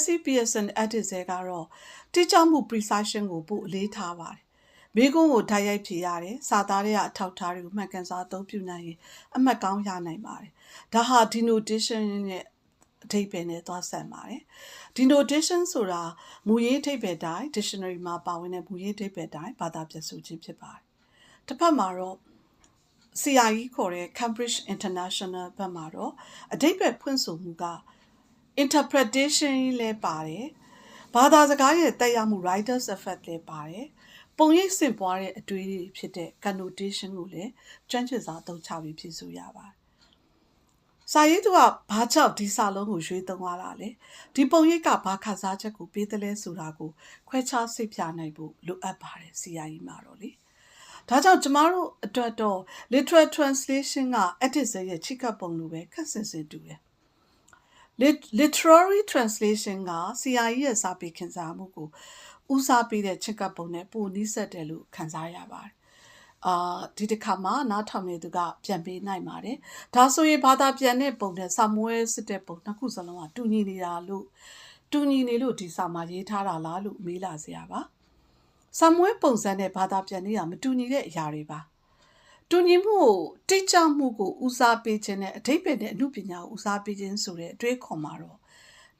CPSN edit ဆဲကတော့တိကျမှု precision ကိုပို့အလေးထားပါတယ်။မိကုန်းကိုဓာတ်ရိုက်ဖြေရတယ်။စာသားတွေကအထောက်ထားတွေကိုမှန်ကန်စွာအသုံးပြုနိုင်ရင်အမှတ်ကောင်းရနိုင်ပါတယ်။ဒါဟာ denotation နဲ့အဓိပ္ပာယ်နဲ့သွားဆက်ပါတယ်။ denotation ဆိုတာမူရင်းအဓိပ္ပာယ်တိုင်း dictionary မှာပါဝင်တဲ့မူရင်းအဓိပ္ပာယ်တိုင်းဘာသာပြန်ဆိုခြင်းဖြစ်ပါတယ်။တစ်ဖက်မှာတော့ CIE ခေါ်တဲ့ Cambridge International ဘက်မှာတော့အဓိပ္ပာယ်ဖွင့်ဆိုမှုက interpretation လည်းပါတယ်။ဘာသာစကားရဲ့တက်ရောက်မှု writer's effect လည်းပါတယ်။ပုံရိပ်ဆင့်ပွားတဲ့အတွေ့အကြုံဖြစ်တဲ့ connotation ကိုလည်းကျွမ်းကျင်စွာအသုံးချပြီးဖြည့်ဆို့ရပါတယ်။စာရေးသူကဘာကြောင့်ဒီစာလုံးကိုရွေးသုံးရတာလဲ။ဒီပုံရိပ်ကဘာခန်းစားချက်ကိုပေးတယ်လဲဆိုတာကိုခွဲခြားစိတ်ဖြာနိုင်ဖို့လိုအပ်ပါတယ် CIE မှာတော့လေ။ဒါကြောင့်ကျမတို့အတွက်တော့ literal translation က edit ဆဲရဲ့ချိကပ်ပုံလိုပဲခက်ဆင်ဆင်တူတယ်။ literary translation က CIE ရဲ့စာပေခင်စားမှုကိုဦးစားပေးတဲ့ချက်ကပ်ပုံနဲ့ပိုနီးစပ်တယ်လို့ခံစားရပါတယ်။ဒီတစ်ခါမှာနားထောင်နေသူကပြန်ပေးနိုင်ပါတယ်။ဒါဆိုရင်ဘာသာပြန်တဲ့ပုံနဲ့စာမွဲစစ်တဲ့ပုံနှစ်ခုစလုံးကတူညီနေလို့ဒီစာမှာရေးထားတာလားလို့မေးလာစရာပါ။စာမွဲပုံစံနဲ့ဘာသာပြန်နေတာမတူညီတဲ့အရာတွေပါ။တူညီမှုကိုတိကျမှုကိုဦးစားပေးခြင်းနဲ့အဓိပ္ပာယ်နဲ့အမှုပညာကိုဦးစားပေးခြင်းဆိုတဲ့အတွေ့အခေါ်မှာတော့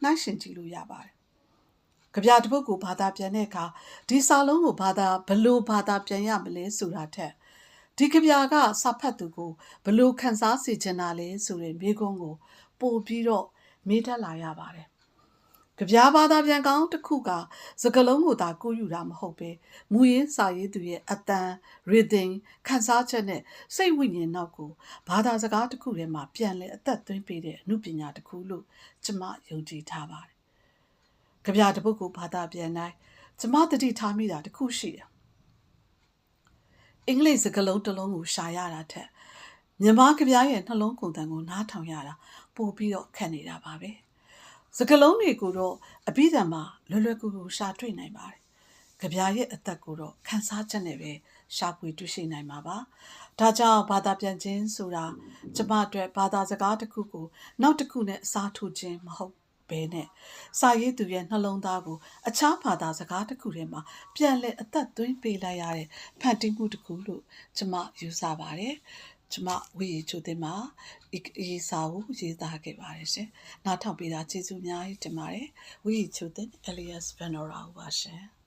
နှိုင်းယှဉ်ကြည့်လို့ရပါတယ်။ကြပြတစ်ပုဒ်ကိုဘာသာပြန်တဲ့အခါဒီစာလုံးကိုဘလို့ဘာသာပြန်ရမလဲဆိုတာထက်ဒီကြပြကစာဖတ်သူကိုဘလို့ခန်းစားစေချင်တာလဲဆိုတဲ့မေးခွန်းကိုပို့ပြီးတော့မေးတတ်လာရပါတယ်။ကြပြဘာသာပြန်ကောင်းတစ်ခုကစကားလုံးကိုသာကိုးယူတာမဟုတ်ပဲမူရင်းစာရေးသူရဲ့အတန် rhythm ခန်းစားချက်နဲ့စိတ်ဝိညာဉ်နောက်ကိုဘာသာစကားတစ်ခုထဲမှာပြန်လဲအသက်သွင်းပေးတဲ့အမှုပညာတစ်ခုလို့ကျမယုံကြည်ထားပါတယ်။ကြပြတစ်ပုဒ်ကိုဘာသာပြန်တိုင်းကျမသတိထားမိတာတစ်ခုရှိတယ်။အင်္ဂလိပ်စကားလုံးတစ်လုံးကိုရှာရတာထက်မြန်မာကြပြရဲ့နှလုံးကုန်တန်ကိုနားထောင်ရတာပိုပြီးတော့ခက်နေတာပါပဲ။စကားလုံးတွေကိုတော့အဘိဓမ္မာလွယ်လွယ်ကူကူရှာတွေ့နိုင်ပါတယ်။ကြပြရဲ့အသက်ကိုတော့ခန်းစားချက်နဲ့ပဲရှာဖွေတွေ့ရှိနိုင်မှာပါ။ဒါကြောင့်ဘာသာပြန်ခြင်းဆိုတာကျမအတွက်ဘာသာစကားတစ်ခုကိုနောက်တစ်ခုနဲ့အစားထိုးခြင်းမဟုတ်ဘဲနဲ့စာရေးသူရဲ့နှလုံးသားကိုအခြားဘာသာစကားတစ်ခုထဲမှာပြန်လဲအသက်သွင်းပေးလိုက်ရတဲ့ဖန်တီးမှုတစ်ခုလို့ကျမယူဆပါတယ်။ကျမဝီရီချိုတင်မှာဒီစာကိုရေးသားခဲ့ပါတယ်ရှင်။နားထောင်ပေးတာကျေးဇူးအများကြီးတင်ပါတယ်။ဝီရီချိုတင် Elias Venora ပါရှင်။